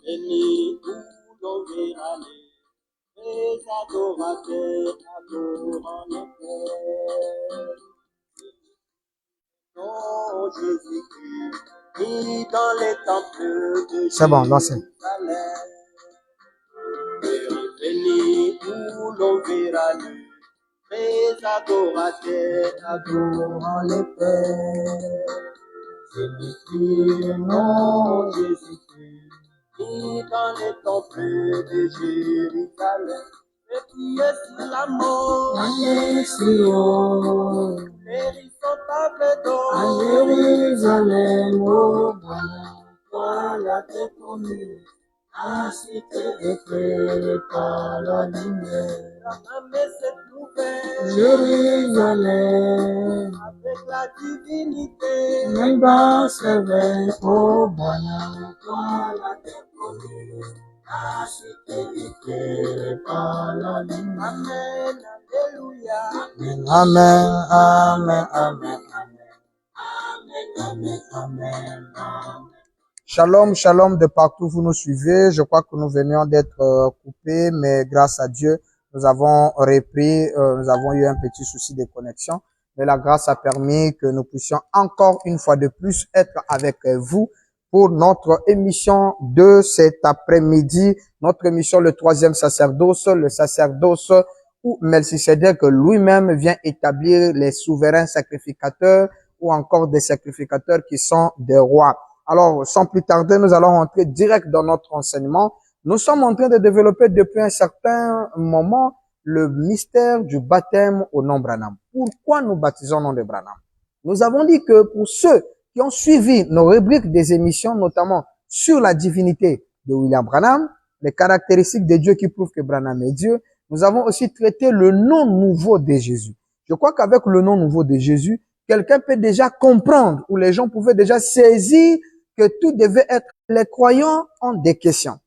béni où l'on verra les adorateurs adorant le Père. Non, Jésus-Christ, ni dans les temples de C'est bon, lancez. Jérusalem. Béni où l'on verra les adorateurs adorant le Père. Jésus-Christ, non, Jésus-Christ, ni dans les temples de Jérusalem. Et qui est sur la mort, hérissant avec d'or, À Jérusalem, ô Bwana, toi la t'es promis, ainsi que éclairé par la lumière. proclamez cette nouvelle Jérusalem, avec la divinité. même dans ce veille, ô Bwana, toi la t'es promis, ainsi que éclairé par la lumière. Amen, alléluia. Amen, amen, amen. Amen, amen, amen. Shalom, shalom de partout vous nous suivez. Je crois que nous venions d'être coupés, mais grâce à Dieu, nous avons repris. Nous avons eu un petit souci de connexion, mais la grâce a permis que nous puissions encore une fois de plus être avec vous pour notre émission de cet après-midi, notre émission le troisième sacerdoce, le sacerdoce où Melchisedec lui-même vient établir les souverains sacrificateurs ou encore des sacrificateurs qui sont des rois. Alors, sans plus tarder, nous allons rentrer direct dans notre enseignement. Nous sommes en train de développer depuis un certain moment le mystère du baptême au nom Branham. Pourquoi nous baptisons au nom de Branham? Nous avons dit que pour ceux qui ont suivi nos rubriques des émissions, notamment sur la divinité de William Branham, les caractéristiques de Dieu qui prouvent que Branham est Dieu, nous avons aussi traité le nom nouveau de Jésus. Je crois qu'avec le nom nouveau de Jésus, quelqu'un peut déjà comprendre, ou les gens pouvaient déjà saisir que tout devait être. Les croyants ont des questions.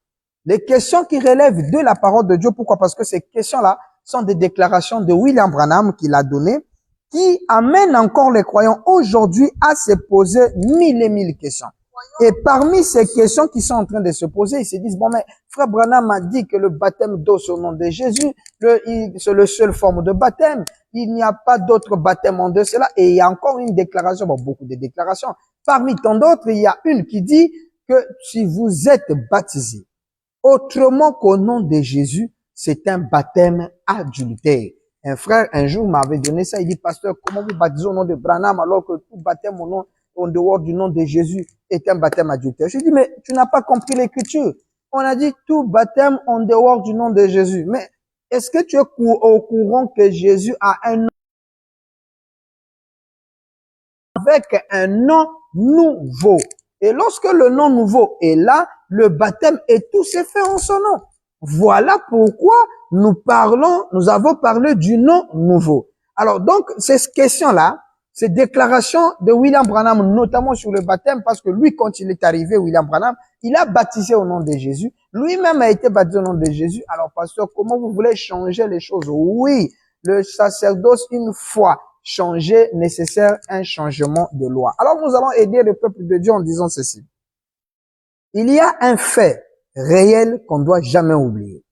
Les questions qui relèvent de la parole de Dieu. Pourquoi? Parce que ces questions-là sont des déclarations de William Branham qu'il a données, qui amènent encore les croyants aujourd'hui à se poser mille et mille questions. Et parmi ces questions qui sont en train de se poser, ils se disent, bon, mais frère Branham a dit que le baptême d'eau au nom de Jésus, c'est le seul forme de baptême. Il n'y a pas d'autre baptême en de cela. Et il y a encore une déclaration, bon, beaucoup de déclarations. Parmi tant d'autres, il y a une qui dit que si vous êtes baptisé autrement qu'au nom de Jésus, c'est un baptême adultère. Un frère, un jour, m'avait donné ça. Il dit, pasteur, comment vous baptisez au nom de Branham alors que tout baptême au nom, en dehors du nom de Jésus est un baptême adultère? Je dis, mais tu n'as pas compris l'écriture. On a dit tout baptême en dehors du nom de Jésus. Mais est-ce que tu es au courant que Jésus a un nom avec un nom nouveau? Et lorsque le nom nouveau est là, le baptême et tout s'est fait en son nom. Voilà pourquoi nous avons parlé du nom nouveau. Alors donc, ces questions-là, ces déclarations de William Branham, notamment sur le baptême, parce que lui, quand il est arrivé, William Branham, il a baptisé au nom de Jésus. Lui-même a été baptisé au nom de Jésus. Alors, pasteur, comment vous voulez changer les choses? Oui, le sacerdoce, une fois changé, nécessaire un changement de loi. Alors, nous allons aider le peuple de Dieu en disant ceci. Il y a un fait réel qu'on ne doit jamais oublier.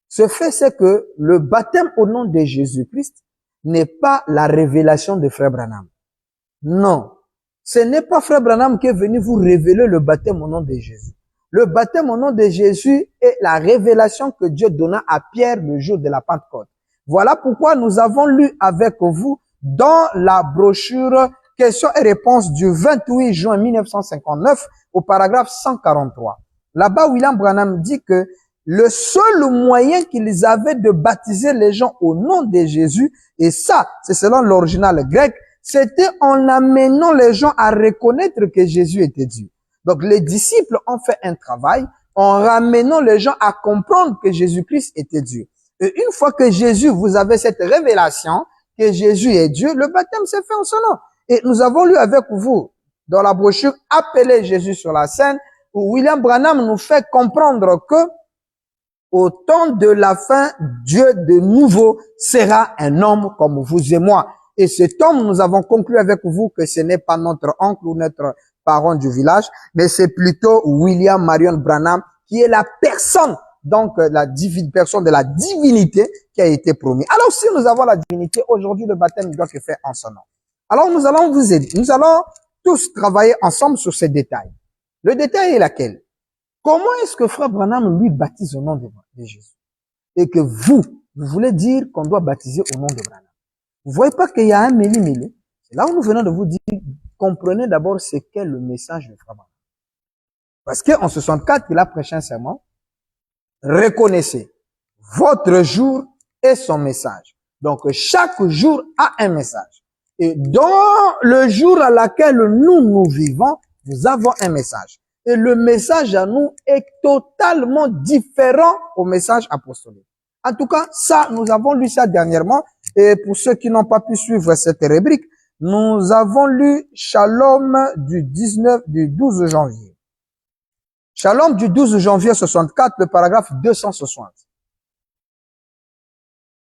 Ce fait, c'est que le baptême au nom de Jésus-Christ n'est pas la révélation de Frère Branham. Non. Ce n'est pas Frère Branham qui est venu vous révéler le baptême au nom de Jésus. Le baptême au nom de Jésus est la révélation que Dieu donna à Pierre le jour de la Pentecôte. Voilà pourquoi nous avons lu avec vous dans la brochure questions et réponses du 28 juin 1959 au paragraphe 143. Là-bas, William Branham dit que le seul moyen qu'ils avaient de baptiser les gens au nom de Jésus, et ça, c'est selon l'original grec, c'était en amenant les gens à reconnaître que Jésus était Dieu. Donc, les disciples ont fait un travail en ramenant les gens à comprendre que Jésus-Christ était Dieu. Et une fois que Jésus, vous avez cette révélation que Jésus est Dieu, le baptême s'est fait en son nom. Et nous avons lu avec vous dans la brochure « Appelez Jésus sur la scène » où William Branham nous fait comprendre que au temps de la fin, Dieu de nouveau sera un homme comme vous et moi. Et cet homme, nous avons conclu avec vous que ce n'est pas notre oncle ou notre parent du village, mais c'est plutôt William Marion Branham qui est la personne, donc la divine personne de la divinité qui a été promise. Alors si nous avons la divinité, aujourd'hui le baptême doit se faire en son nom. Alors nous allons vous aider, nous allons tous travailler ensemble sur ces détails. Le détail est laquelle? Comment est-ce que Frère Branham lui baptise au nom de Jésus? Et que vous voulez dire qu'on doit baptiser au nom de Branham. Vous voyez pas qu'il y a un mêlé-mêlé? C'est là où nous venons de vous dire, comprenez d'abord ce qu'est le message de Frère Branham. Parce qu'en 64, il a prêché un serment. Reconnaissez votre jour et son message. Donc, chaque jour a un message. Et dans le jour à laquelle nous vivons, nous avons un message. Et le message à nous est totalement différent au message apostolique. En tout cas, ça, nous avons lu ça dernièrement. Et pour ceux qui n'ont pas pu suivre cette rubrique, nous avons lu Shalom du 12 janvier. Shalom du 12 janvier 64, le paragraphe 260.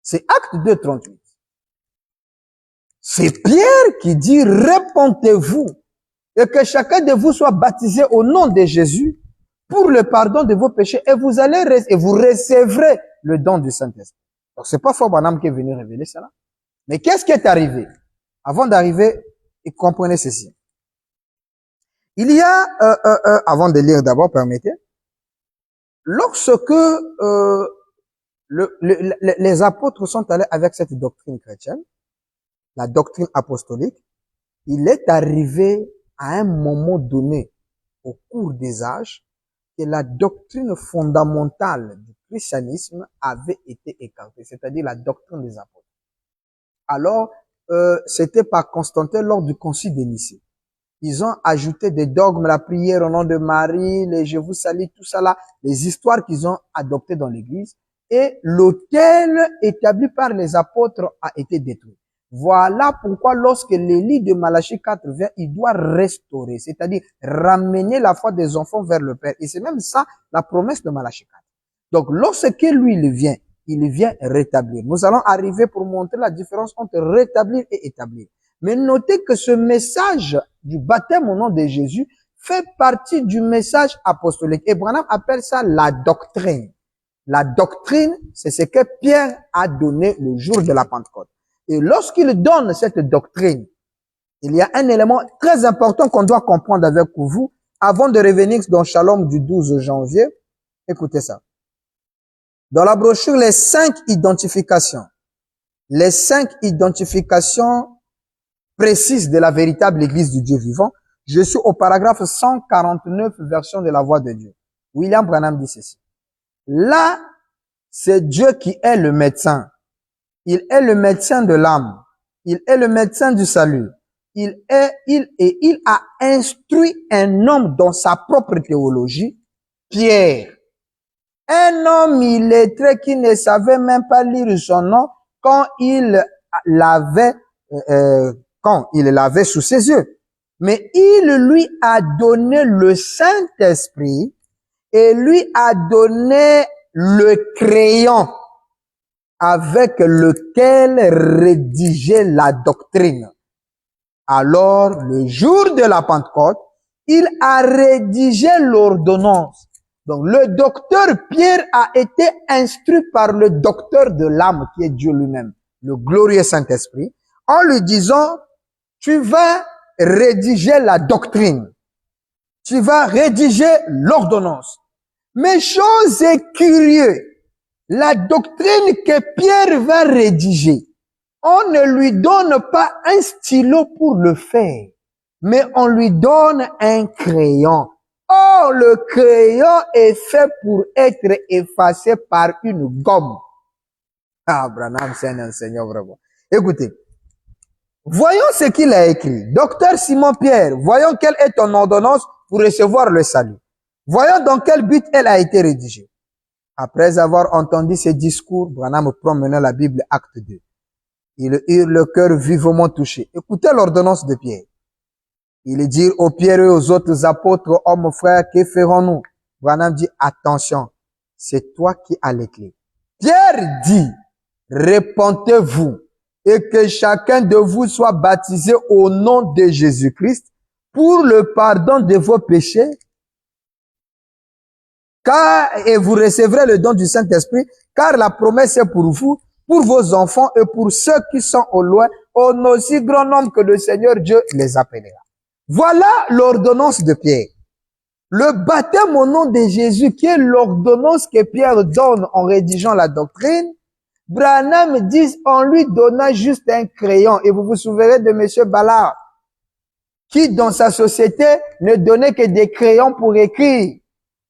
C'est Acte 2, 38. C'est Pierre qui dit, répentez-vous et que chacun de vous soit baptisé au nom de Jésus pour le pardon de vos péchés et vous recevrez le don du Saint-Esprit. Donc c'est pas Frère Branham qui est venu révéler cela. Mais qu'est-ce qui est arrivé? Avant d'arriver, comprenez ceci. Il y a, avant de lire d'abord, permettez, lorsque les apôtres sont allés avec cette doctrine chrétienne, la doctrine apostolique, il est arrivé à un moment donné, au cours des âges, que la doctrine fondamentale du christianisme avait été écartée, c'est-à-dire la doctrine des apôtres. Alors, c'était par Constantin lors du concile de Nicée. Ils ont ajouté des dogmes, la prière au nom de Marie, les je vous salue, tout ça là, les histoires qu'ils ont adoptées dans l'église. Et l'autel établi par les apôtres a été détruit. Voilà pourquoi lorsque l'Élie de Malachie 4 vient, il doit restaurer, c'est-à-dire ramener la foi des enfants vers le Père. Et c'est même ça la promesse de Malachie 4. Donc lorsque lui il vient rétablir. Nous allons arriver pour montrer la différence entre rétablir et établir. Mais notez que ce message du baptême au nom de Jésus fait partie du message apostolique. Et Branham appelle ça la doctrine. La doctrine, c'est ce que Pierre a donné le jour de la Pentecôte. Et lorsqu'il donne cette doctrine, il y a un élément très important qu'on doit comprendre avec vous avant de revenir dans Shalom du 12 janvier. Écoutez ça. Dans la brochure, les 5 identifications précises de la véritable Église du Dieu vivant, je suis au paragraphe 149, version de la Voix de Dieu. William Branham dit ceci. Là, c'est Dieu qui est le médecin. Il est le médecin de l'âme. Il est le médecin du salut. Il a instruit un homme dans sa propre théologie, Pierre. Un homme illettré qui ne savait même pas lire son nom quand il l'avait sous ses yeux. Mais il lui a donné le Saint-Esprit et lui a donné le crayon avec lequel rédiger la doctrine. Alors, le jour de la Pentecôte, il a rédigé l'ordonnance. Donc, le docteur Pierre a été instruit par le docteur de l'âme, qui est Dieu lui-même, le glorieux Saint-Esprit, en lui disant, tu vas rédiger la doctrine. Tu vas rédiger l'ordonnance. Mais chose est curieuse, la doctrine que Pierre va rédiger, on ne lui donne pas un stylo pour le faire, mais on lui donne un crayon. Or, le crayon est fait pour être effacé par une gomme. Ah, Branham, c'est un enseignant vraiment. Écoutez, voyons ce qu'il a écrit. Docteur Simon Pierre, voyons quelle est ton ordonnance pour recevoir le salut. Voyons dans quel but elle a été rédigée. Après avoir entendu ces discours, Branham promenait la Bible, acte 2. Ils eurent le cœur vivement touché. Écoutez l'ordonnance de Pierre. Ils dirent aux Pierre et aux autres apôtres, hommes frères, que ferons-nous? Branham dit, attention, c'est toi qui as les clés. Pierre dit, répentez-vous et que chacun de vous soit baptisé au nom de Jésus-Christ pour le pardon de vos péchés, et vous recevrez le don du Saint-Esprit, car la promesse est pour vous, pour vos enfants et pour ceux qui sont au loin, en aussi grand nombre que le Seigneur Dieu les appellera. Voilà l'ordonnance de Pierre. Le baptême au nom de Jésus, qui est l'ordonnance que Pierre donne en rédigeant la doctrine, Branham dit en lui donnant juste un crayon. Et vous vous souvenez de monsieur Ballard, qui dans sa société ne donnait que des crayons pour écrire.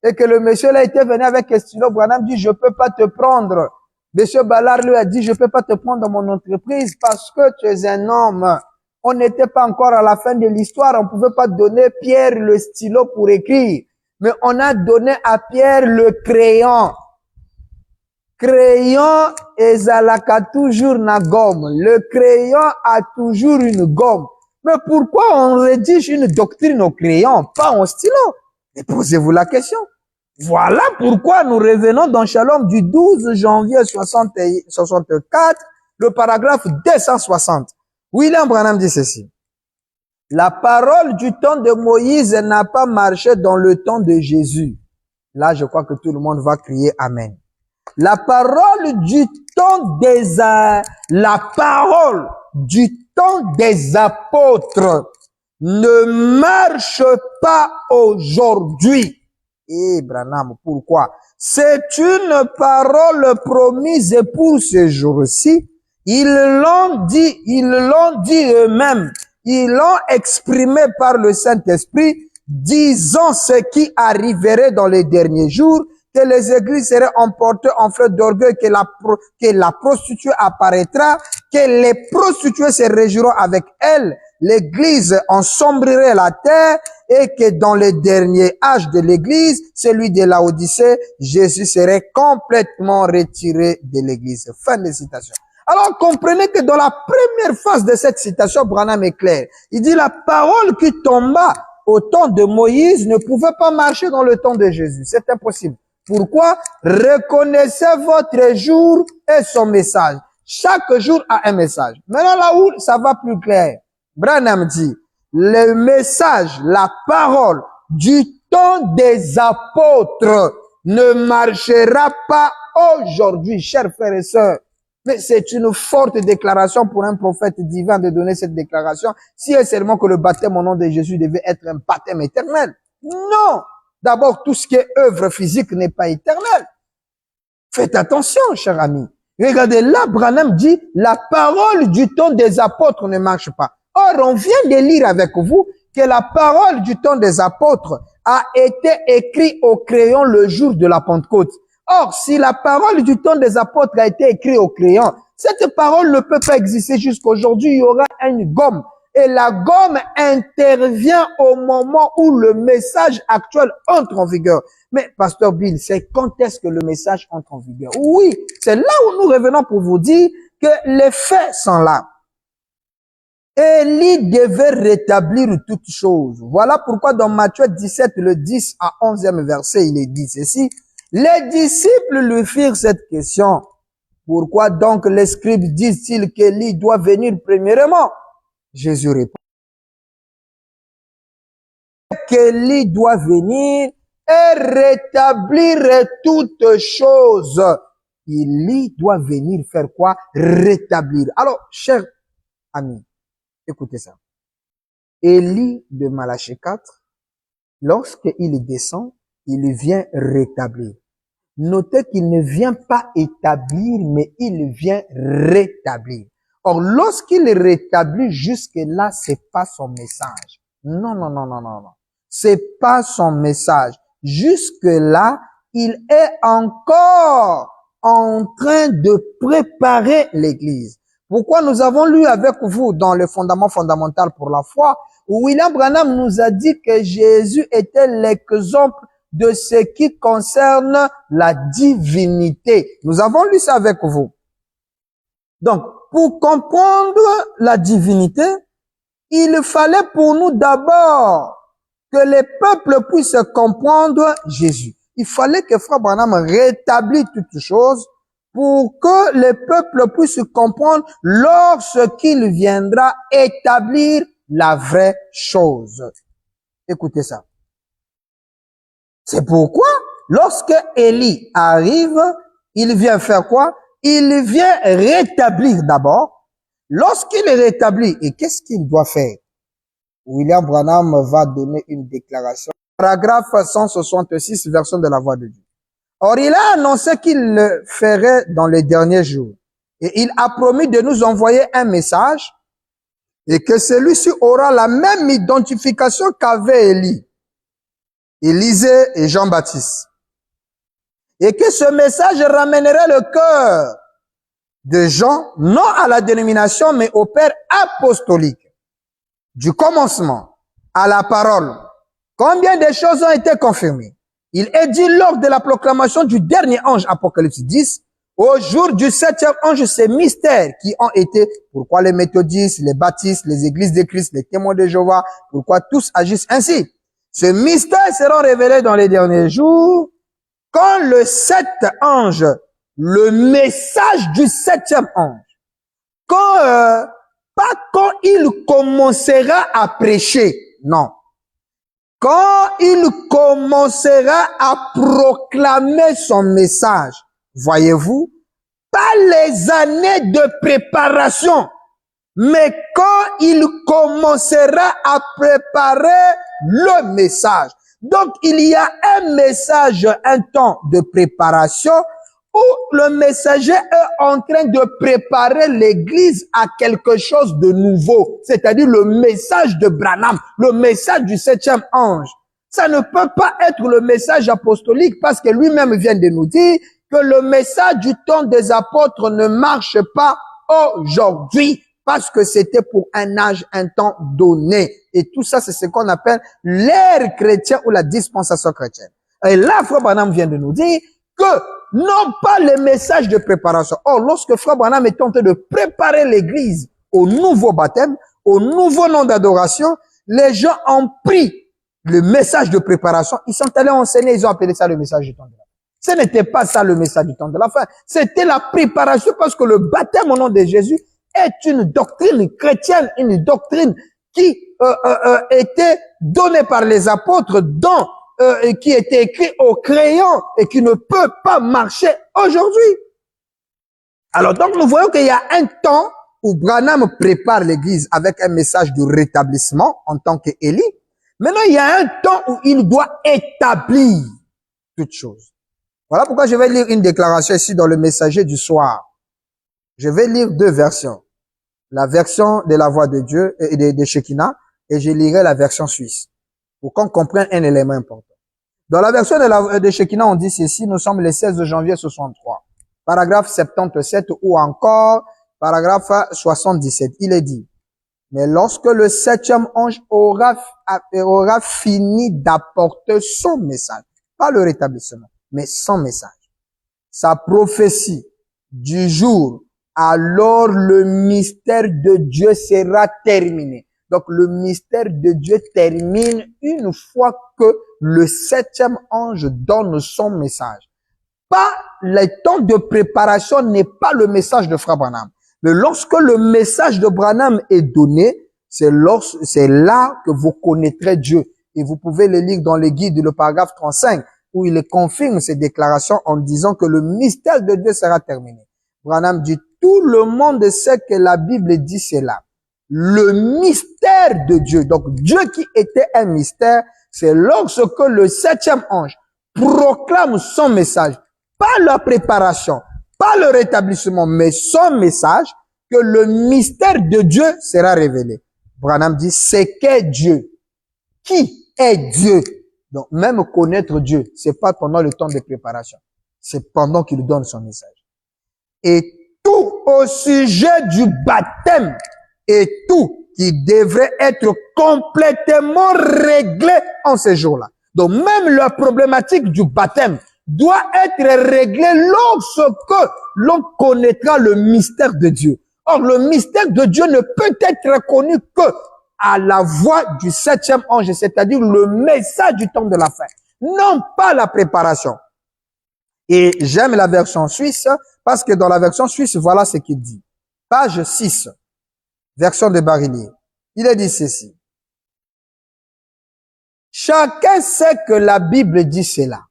Et que le monsieur là était venu avec un stylo. Branham dit, je peux pas te prendre. Monsieur Ballard lui a dit, je peux pas te prendre dans mon entreprise parce que tu es un homme. On n'était pas encore à la fin de l'histoire. On pouvait pas donner Pierre le stylo pour écrire. Mais on a donné à Pierre le crayon. Crayon ezalaka toujours na gomme. Le crayon a toujours une gomme. Mais pourquoi on rédige une doctrine au crayon, pas en stylo? Et posez-vous la question. Voilà pourquoi nous revenons dans Shalom du 12 janvier 64, le paragraphe 260. William Branham dit ceci. La parole du temps de Moïse n'a pas marché dans le temps de Jésus. Là, je crois que tout le monde va crier Amen. La parole du temps des apôtres ne marche pas aujourd'hui. Eh, Branham, pourquoi? C'est une parole promise pour ce jour-ci. Ils l'ont dit eux-mêmes. Ils l'ont exprimé par le Saint-Esprit, disant ce qui arriverait dans les derniers jours, que les églises seraient emportées en feu d'orgueil, que la prostituée apparaîtra, que les prostituées se réjouiront avec elle, l'église ensombrirait la terre, et que dans le dernier âge de l'église, celui de Laodicée, Jésus serait complètement retiré de l'église. Fin de citation. Alors comprenez que dans la première phase de cette citation, Branham est clair. Il dit la parole qui tomba au temps de Moïse ne pouvait pas marcher dans le temps de Jésus. C'est impossible. Pourquoi? Reconnaissez votre jour et son message. Chaque jour a un message. Maintenant là où ça va plus clair, Branham dit, le message, la parole du temps des apôtres ne marchera pas aujourd'hui, chers frères et sœurs. Mais c'est une forte déclaration pour un prophète divin de donner cette déclaration, si est seulement que le baptême au nom de Jésus devait être un baptême éternel. Non! D'abord, tout ce qui est œuvre physique n'est pas éternel. Faites attention, chers amis. Regardez, là, Branham dit, la parole du temps des apôtres ne marche pas. Or, on vient de lire avec vous que la parole du temps des apôtres a été écrite au crayon le jour de la Pentecôte. Or, si la parole du temps des apôtres a été écrite au crayon, cette parole ne peut pas exister jusqu'aujourd'hui. Il y aura une gomme. Et la gomme intervient au moment où le message actuel entre en vigueur. Mais, Pasteur Bill, c'est quand est-ce que le message entre en vigueur? Oui, c'est là où nous revenons pour vous dire que les faits sont là. Élie devait rétablir toutes choses. Voilà pourquoi dans Matthieu 17, le 10 à 11e verset, il est dit ceci. Les disciples lui firent cette question. Pourquoi donc les scribes disent-ils qu'Élie doit venir premièrement? Jésus répond. Qu'Élie doit venir et rétablir toutes choses. Élie doit venir faire quoi? Rétablir. Alors, chers amis, écoutez ça. Élie de Malachie 4, lorsqu'il descend, il vient rétablir. Notez qu'il ne vient pas établir, mais il vient rétablir. Or, lorsqu'il rétablit jusque-là, c'est pas son message. Non, non, non, non, non, non. C'est pas son message. Jusque-là, il est encore en train de préparer l'église. Pourquoi nous avons lu avec vous dans le fondament fondamental pour la foi, où William Branham nous a dit que Jésus était l'exemple de ce qui concerne la divinité. Nous avons lu ça avec vous. Donc, pour comprendre la divinité, il fallait pour nous d'abord que les peuples puissent comprendre Jésus. Il fallait que Frère Branham rétablisse toutes choses pour que les peuples puissent comprendre lorsqu'il viendra établir la vraie chose. Écoutez ça. C'est pourquoi lorsque Élie arrive, il vient faire quoi? Il vient rétablir d'abord. Lorsqu'il est rétabli, et qu'est-ce qu'il doit faire? William Branham va donner une déclaration. Paragraphe 166, version de la voix de Dieu. Or, il a annoncé qu'il le ferait dans les derniers jours. Et il a promis de nous envoyer un message et que celui-ci aura la même identification qu'avait Élie, Élisée et Jean-Baptiste. Et que ce message ramènerait le cœur de gens, non à la dénomination, mais au Père apostolique. Du commencement à la parole, combien de choses ont été confirmées? Il est dit lors de la proclamation du dernier ange, Apocalypse 10, au jour du 7e ange, ces mystères qui ont été, pourquoi les méthodistes, les baptistes, les églises de Christ, les témoins de Jéhovah, pourquoi tous agissent ainsi? Ces mystères seront révélés dans les derniers jours, quand le 7 ange, le message du 7e ange, pas quand il commencera à prêcher, non. Quand il commencera à proclamer son message, voyez-vous, pas les années de préparation, mais quand il commencera à préparer le message. Donc, il y a un message, un temps de préparation où le messager est en train de préparer l'église à quelque chose de nouveau, c'est-à-dire le message de Branham, le message du 7e ange. Ça ne peut pas être le message apostolique parce que lui-même vient de nous dire que le message du temps des apôtres ne marche pas aujourd'hui parce que c'était pour un âge, un temps donné. Et tout ça, c'est ce qu'on appelle l'ère chrétienne ou la dispensation chrétienne. Et là, Frère Branham vient de nous dire que non pas les messages de préparation. Or, lorsque Frère Branham est tenté de préparer l'église au nouveau baptême, au nouveau nom d'adoration, les gens ont pris le message de préparation, ils sont allés enseigner, ils ont appelé ça le message du temps de la fin. Ce n'était pas ça le message du temps de la fin. C'était la préparation parce que le baptême au nom de Jésus est une doctrine chrétienne, une doctrine qui était donnée par les apôtres, qui était écrit au crayon et qui ne peut pas marcher aujourd'hui. Alors donc nous voyons qu'il y a un temps où Branham prépare l'église avec un message de rétablissement en tant qu'Élie. Maintenant il y a un temps où il doit établir toutes choses. Voilà pourquoi je vais lire une déclaration ici dans le Messager du soir. Je vais lire deux versions. La version de la voix de Dieu et de Shekinah, et je lirai la version suisse, pour qu'on comprenne un élément important. Dans la version de Shekinah, on dit ceci, nous sommes le 16 janvier 63, paragraphe 77 ou encore paragraphe 77. Il est dit, mais lorsque le 7e ange aura fini d'apporter son message, pas le rétablissement, mais son message, sa prophétie du jour, alors le mystère de Dieu sera terminé. Donc le mystère de Dieu termine une fois que le 7e ange donne son message. Pas le temps de préparation n'est pas le message de Frère Branham. Mais lorsque le message de Branham est donné, c'est là que vous connaîtrez Dieu. Et vous pouvez le lire dans le guide, le paragraphe 35, où il confirme ces déclarations en disant que le mystère de Dieu sera terminé. Branham dit, tout le monde sait que la Bible dit cela. Le mystère de Dieu, donc Dieu qui était un mystère, c'est lorsque le 7e ange proclame son message, pas la préparation, pas le rétablissement, mais son message, que le mystère de Dieu sera révélé. Branham dit, c'est qu'est Dieu. Qui est Dieu? Donc, même connaître Dieu, c'est pas pendant le temps de préparation. C'est pendant qu'il donne son message. Et tout au sujet du baptême et tout qui devrait être complètement réglé en ces jours-là. Donc, même la problématique du baptême doit être réglée lorsque l'on connaîtra le mystère de Dieu. Or, le mystère de Dieu ne peut être connu que à la voix du 7e ange, c'est-à-dire le message du temps de la fin, non pas la préparation. Et j'aime la version suisse parce que dans la version suisse, voilà ce qu'il dit. Page 6, version de Barillier. Il a dit ceci. Chacun sait que la Bible dit cela.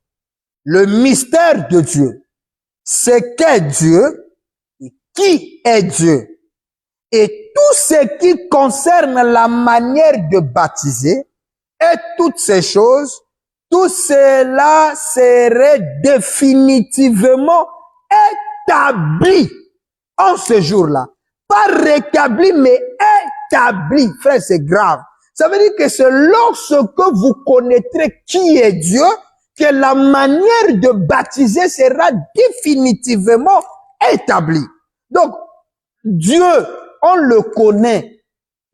le mystère de Dieu. C'est qu'est Dieu et qui est Dieu. Et tout ce qui concerne la manière de baptiser et toutes ces choses, tout cela serait définitivement établi en ce jour-là. Pas rétabli, mais établi. Frère, c'est grave. Ça veut dire que c'est lorsque vous connaîtrez qui est Dieu que la manière de baptiser sera définitivement établie. Donc, Dieu, on le connaît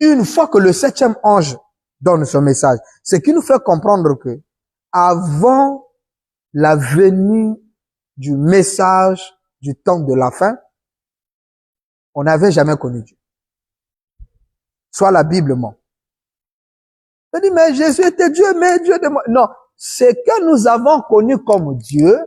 une fois que le 7e ange donne son message. Ce qui nous fait comprendre que avant la venue du message du temps de la fin, on n'avait jamais connu Dieu. Soit la Bible ment. On dit, mais Jésus était Dieu, mais Dieu de moi. Non, ce que nous avons connu comme Dieu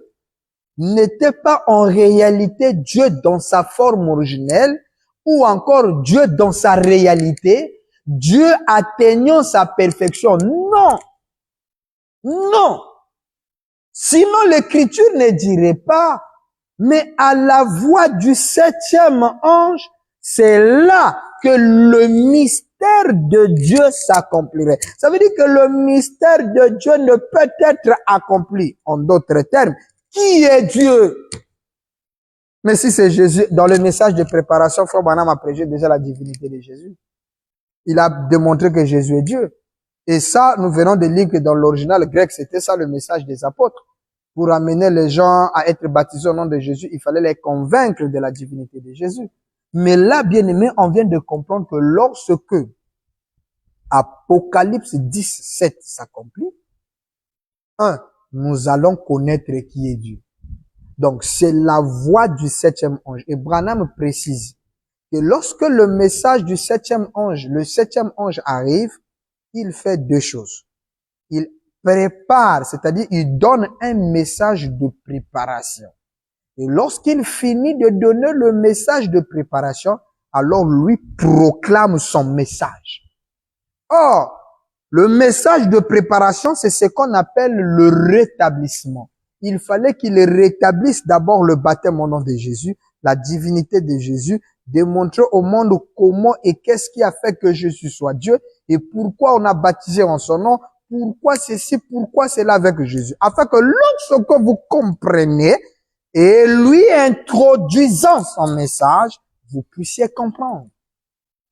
n'était pas en réalité Dieu dans sa forme originelle ou encore Dieu dans sa réalité, Dieu atteignant sa perfection. Non, non. Sinon l'écriture ne dirait pas, mais à la voix du 7e ange, c'est là que le mystère de Dieu s'accomplirait. Ça veut dire que le mystère de Dieu ne peut être accompli. En d'autres termes, qui est Dieu? Mais si c'est Jésus, dans le message de préparation, Frère Branham a prêché déjà la divinité de Jésus. Il a démontré que Jésus est Dieu. Et ça, nous venons de lire que dans l'original grec, c'était ça le message des apôtres. Pour amener les gens à être baptisés au nom de Jésus, il fallait les convaincre de la divinité de Jésus. Mais là, bien aimé, on vient de comprendre que lorsque Apocalypse 17 s'accomplit, nous allons connaître qui est Dieu. Donc, c'est la voix du 7e ange. Et Branham précise que lorsque le message du 7e ange, le 7e ange arrive, il fait deux choses. Il prépare, c'est-à-dire il donne un message de préparation. Et lorsqu'il finit de donner le message de préparation, alors lui proclame son message. Or, le message de préparation, c'est ce qu'on appelle le rétablissement. Il fallait qu'il rétablisse d'abord le baptême au nom de Jésus, la divinité de Jésus, démontrer au monde comment et qu'est-ce qui a fait que Jésus soit Dieu et pourquoi on a baptisé en son nom, pourquoi ceci, pourquoi cela avec Jésus. Afin que lorsque vous comprenez et lui introduisant son message, vous puissiez comprendre.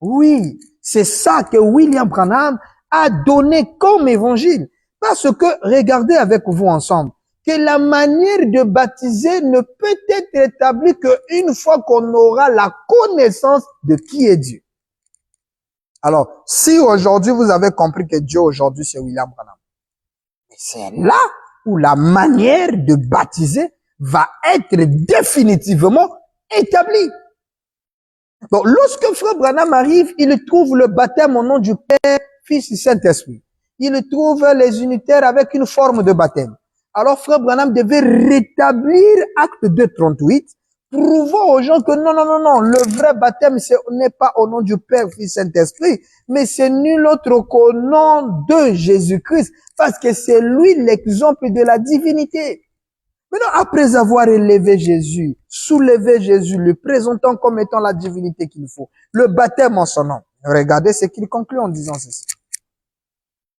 Oui, c'est ça que William Branham a donné comme évangile. Parce que, regardez avec vous ensemble, que la manière de baptiser ne peut être établie qu'une fois qu'on aura la connaissance de qui est Dieu. Alors, si aujourd'hui vous avez compris que Dieu aujourd'hui c'est William Branham, c'est là où la manière de baptiser va être définitivement établie. Donc, lorsque Frère Branham arrive, il trouve le baptême au nom du Père, Fils et Saint-Esprit. Il trouve les unitaires avec une forme de baptême. Alors, Frère Branham devait rétablir Acte 2:38, prouvant aux gens que non, le vrai baptême, ce n'est pas au nom du Père, Fils et Saint-Esprit, mais c'est nul autre qu'au nom de Jésus-Christ, parce que c'est lui l'exemple de la divinité. Maintenant, après avoir élevé Jésus, soulevé Jésus, le présentant comme étant la divinité qu'il faut, le baptême en son nom. Regardez ce qu'il conclut en disant ceci.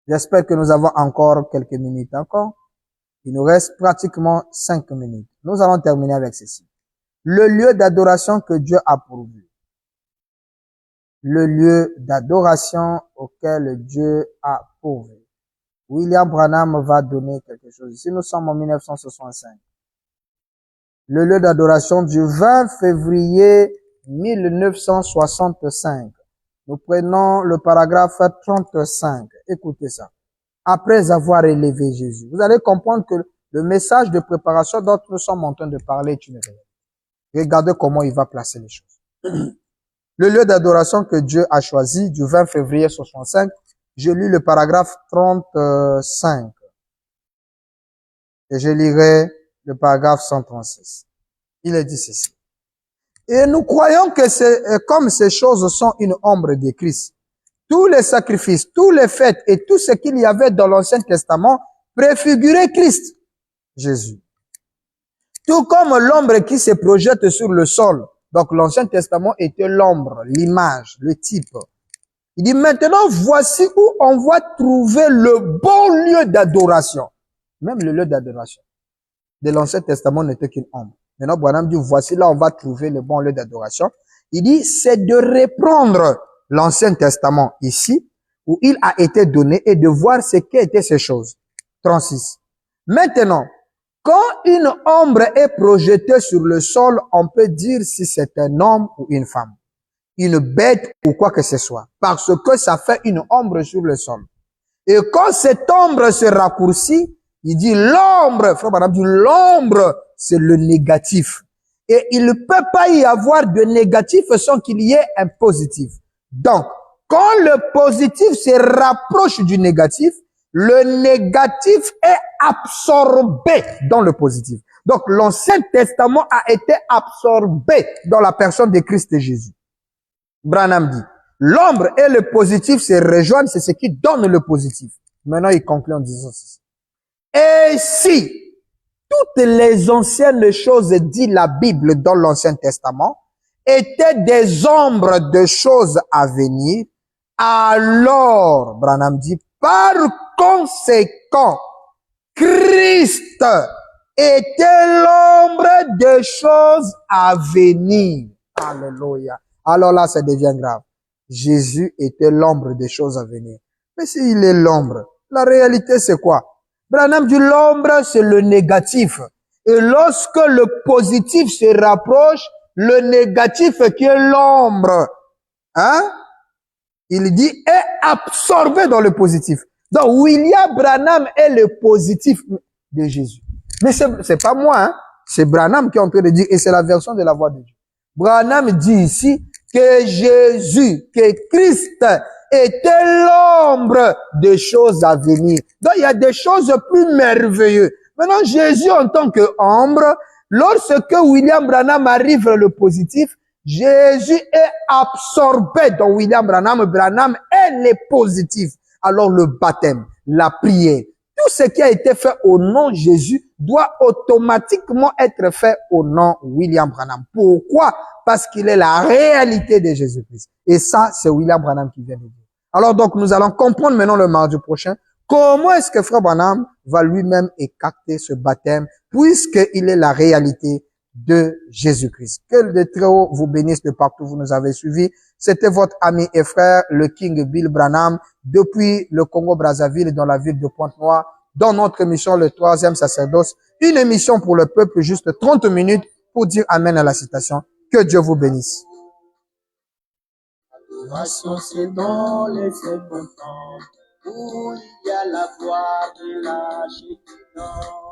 J'espère que nous avons encore quelques minutes encore. Il nous reste pratiquement 5 minutes. Nous allons terminer avec ceci. Le lieu d'adoration que Dieu a pourvu. Le lieu d'adoration auquel Dieu a pourvu. William Branham va donner quelque chose. Ici, nous sommes en 1965. Le lieu d'adoration du 20 février 1965. Nous prenons le paragraphe 35. Écoutez ça. Après avoir élevé Jésus. Vous allez comprendre que le message de préparation dont nous sommes en train de parler est une réalité. Regardez comment il va placer les choses. Le lieu d'adoration que Dieu a choisi du 20 février 65. Je lis le paragraphe 35. Et je lirai le paragraphe 136. Il est dit ceci. Et nous croyons que comme ces choses sont une ombre de Christ, tous les sacrifices, tous les fêtes et tout ce qu'il y avait dans l'Ancien Testament préfiguraient Christ, Jésus. Tout comme l'ombre qui se projette sur le sol. Donc l'Ancien Testament était l'ombre, l'image, le type. Il dit maintenant, voici où on va trouver le bon lieu d'adoration. Même le lieu d'adoration de l'Ancien Testament n'était qu'une ombre. Maintenant, Branham dit, voici là on va trouver le bon lieu d'adoration. Il dit, c'est de reprendre l'Ancien Testament ici, où il a été donné, et de voir ce qu'étaient ces choses. 36. Maintenant, quand une ombre est projetée sur le sol, on peut dire si c'est un homme ou une femme, une bête ou quoi que ce soit, parce que ça fait une ombre sur le sol. Et quand cette ombre se raccourcit, il dit l'ombre, frère Branham dit l'ombre, c'est le négatif. Et il ne peut pas y avoir de négatif sans qu'il y ait un positif. Donc, quand le positif se rapproche du négatif, le négatif est absorbé dans le positif. Donc, l'Ancien Testament a été absorbé dans la personne de Christ et Jésus. Branham dit, l'ombre et le positif se rejoignent, c'est ce qui donne le positif. Maintenant, il conclut en disant ceci. Et si toutes les anciennes choses dit la Bible dans l'Ancien Testament étaient des ombres de choses à venir, alors, Branham dit, par conséquent, Christ était l'ombre des choses à venir. Alléluia. Alors là, ça devient grave. Jésus était l'ombre des choses à venir. Mais s'il est l'ombre, la réalité c'est quoi? Branham dit l'ombre, c'est le négatif. Et lorsque le positif se rapproche, le négatif qui est l'ombre, hein, il dit, est absorbé dans le positif. Donc, William Branham est le positif de Jésus. Mais c'est pas moi, hein. C'est Branham qui est en train de dire, et c'est la version de la voix de Dieu. Branham dit ici que Jésus, que Christ était l'ombre des choses à venir. Donc, il y a des choses plus merveilleuses. Maintenant, Jésus en tant qu'ombre, lorsque William Branham arrive vers le positif, Jésus est absorbé dans William Branham. Branham est le positif. Alors, le baptême, la prière, tout ce qui a été fait au nom de Jésus doit automatiquement être fait au nom de William Branham. Pourquoi? Parce qu'il est la réalité de Jésus-Christ. Et ça, c'est William Branham qui vient de dire. Alors donc, nous allons comprendre maintenant le mardi prochain comment est-ce que Frère Branham va lui-même écarter ce baptême puisqu'il est la réalité de Jésus-Christ. Que le Très-Haut vous bénisse de partout où vous nous avez suivis. C'était votre ami et frère, le King Bill Branham, depuis le Congo-Brazzaville, dans la ville de Pointe-Noire, dans notre émission, le 3e sacerdoce, une émission pour le peuple, juste 30 minutes pour dire Amen à la citation. Que Dieu vous bénisse. L'adoration, c'est dans les sept temps où il y a la gloire de la Shekinah.